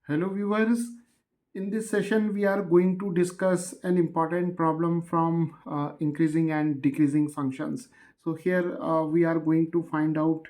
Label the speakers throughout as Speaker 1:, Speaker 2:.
Speaker 1: Hello viewers, in this session we are going to discuss an important problem from increasing and decreasing functions. So here we are going to find out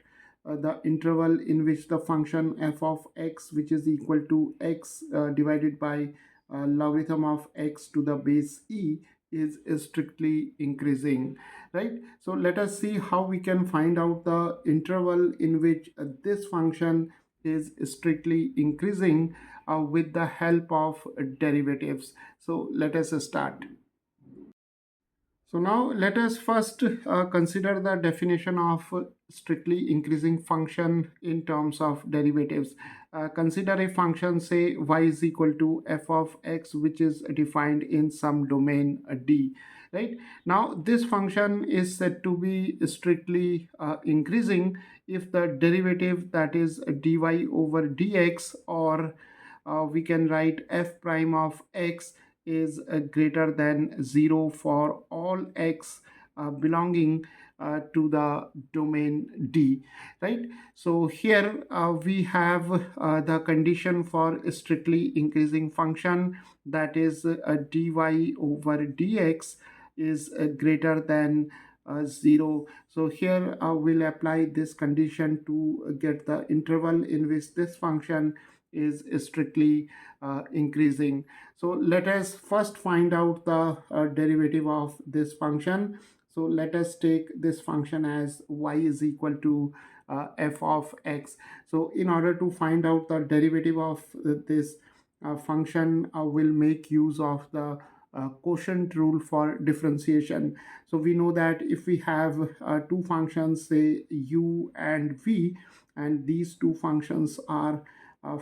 Speaker 1: the interval in which the function f of x, which is equal to x divided by logarithm of x to the base e, is strictly increasing, right? So let us see how we can find out the interval in which this function is strictly increasing with the help of derivatives. So let us start. So now let us first consider the definition of strictly increasing function in terms of derivatives. Consider a function, say y is equal to f of x, which is defined in some domain d. Right now, this function is said to be strictly increasing if the derivative, that is dy over dx, or we can write f prime of x, is greater than 0 for all x belonging to the domain D, right? So here we have the condition for a strictly increasing function, that is dy over dx is greater than 0. So here we'll apply this condition to get the interval in which this function is strictly increasing. So let us first find out the derivative of this function. So let us take this function as y is equal to f of x. So in order to find out the derivative of this function, we'll make use of the quotient rule for differentiation. So we know that if we have two functions, say u and v, and these two functions are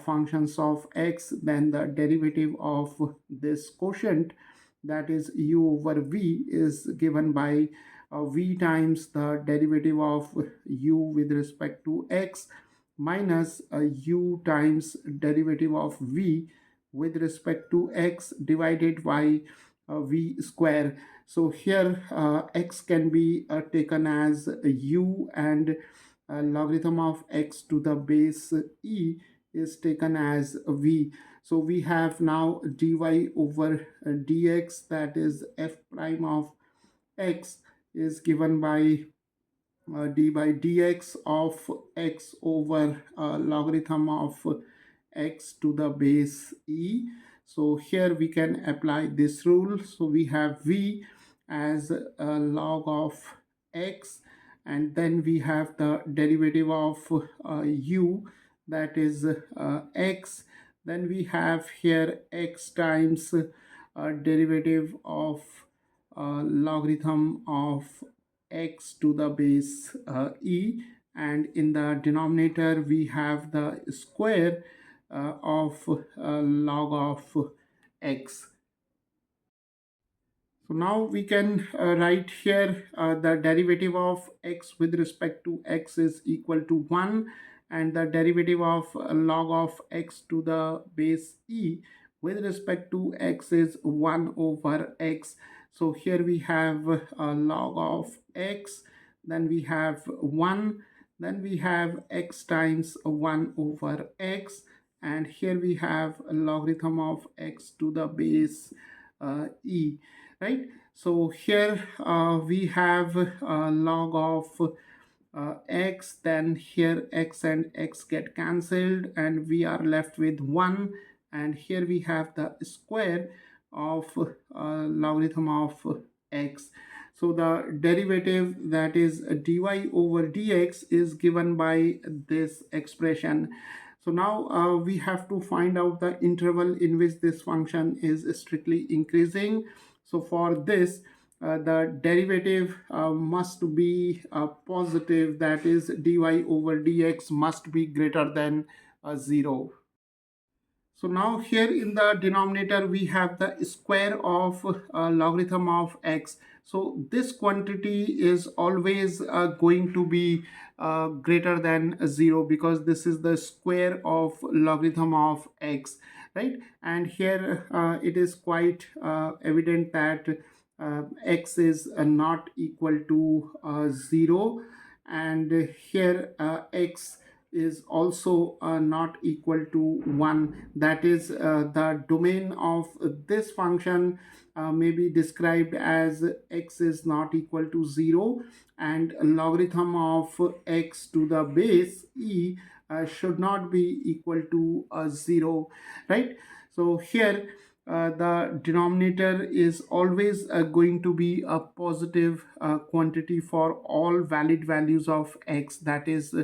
Speaker 1: functions of x, then the derivative of this quotient, that is u over v, is given by v times the derivative of u with respect to x minus u times derivative of v with respect to x divided by v square. So here x can be taken as u, and logarithm of x to the base e is taken as v. So we have now dy over dx, that is f prime of x, is given by d by dx of x over logarithm of x to the base e. So here we can apply this rule. So we have v as log of x, and then we have the derivative of u, that is x. Then we have here x times derivative of logarithm of x to the base e, and in the denominator we have the square of log of x. So now we can write here the derivative of x with respect to x is equal to 1, and the derivative of log of x to the base e with respect to x is 1 over x. So here we have log of x, then we have 1, then we have x times 1 over x, and here we have a logarithm of x to the base e, right? So here we have log of x, then here x and x get cancelled and we are left with 1, and here we have the square of logarithm of x. So the derivative, that is dy over dx, is given by this expression. So now we have to find out the interval in which this function is strictly increasing. So for this, the derivative must be positive, that is dy over dx must be greater than 0. So now here in the denominator we have the square of logarithm of x. So this quantity is always going to be greater than 0, because this is the square of logarithm of x, right? And here it is quite evident that x is not equal to 0, and here x is also not equal to 1. That is, the domain of this function may be described as x is not equal to 0, and logarithm of x to the base e should not be equal to 0, right? So here the denominator is always going to be a positive quantity for all valid values of x, that is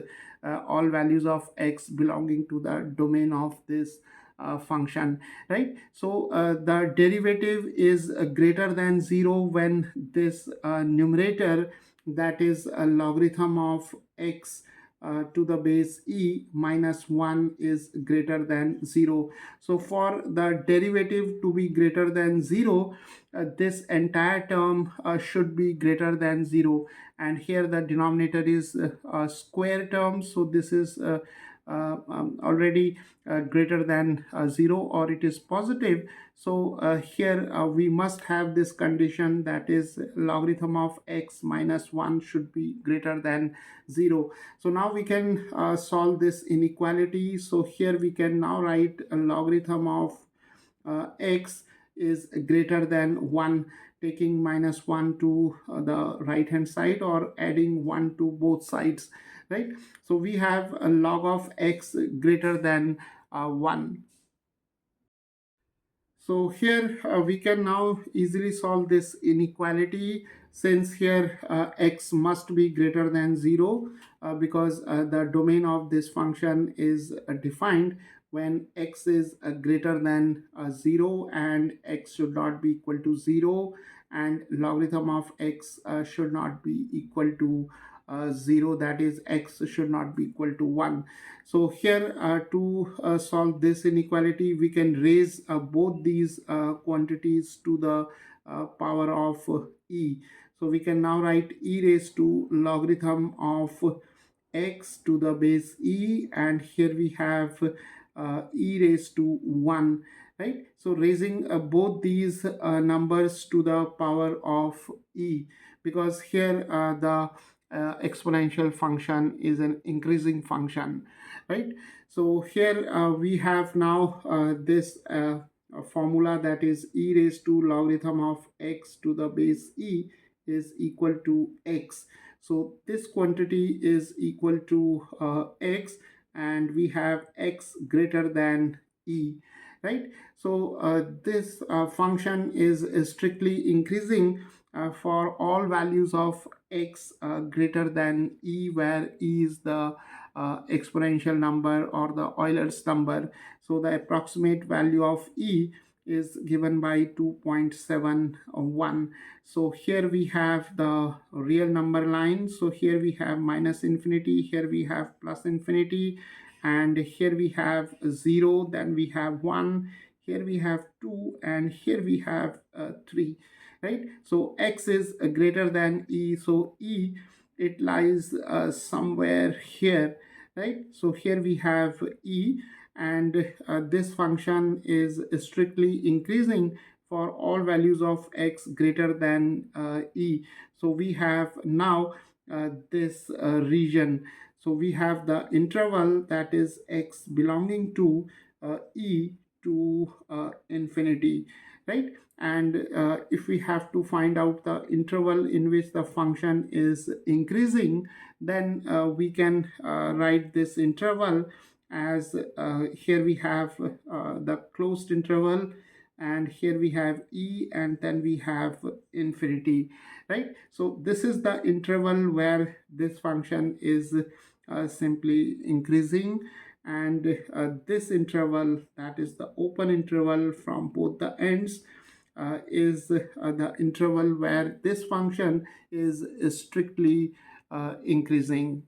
Speaker 1: all values of x belonging to the domain of this function, right? So the derivative is greater than 0 when this numerator, that is a logarithm of x to the base e minus 1, is greater than 0. So for the derivative to be greater than 0, this entire term should be greater than 0, and here the denominator is a square term, so this is already greater than 0, or it is positive. So here we must have this condition, that is logarithm of x minus 1 should be greater than 0. So now we can solve this inequality. So here we can now write a logarithm of x is greater than 1, taking minus 1 to the right hand side, or adding 1 to both sides, right? So we have a log of x greater than 1. So here we can now easily solve this inequality, since here x must be greater than 0, because the domain of this function is defined when x is greater than 0, and x should not be equal to 0, and logarithm of x should not be equal to 0, that is x should not be equal to 1. So here to solve this inequality, we can raise both these quantities to the power of e. So we can now write e raised to logarithm of x to the base e, and here we have e raised to 1, right? So raising both these numbers to the power of e, because here the exponential function is an increasing function, right? So here we have now this formula, that is e raised to logarithm of x to the base e is equal to x. So this quantity is equal to x, and we have x greater than e, right? So this function is strictly increasing for all values of x greater than e, where e is the exponential number, or the Euler's number. So the approximate value of e is given by 2.71. So here we have the real number line. So here we have minus infinity, here we have plus infinity, and here we have 0, then we have 1, here we have 2, and here we have 3, right? So x is greater than e, so e, it lies somewhere here, right? So here we have e, and this function is strictly increasing for all values of x greater than e. So we have now this region. So we have the interval, that is x belonging to e to infinity, right? And if we have to find out the interval in which the function is increasing, then we can write this interval as here we have the closed interval, and here we have e, and then we have infinity, right? So this is the interval where this function is simply increasing, and this interval, that is the open interval from both the ends, is the interval where this function is strictly increasing.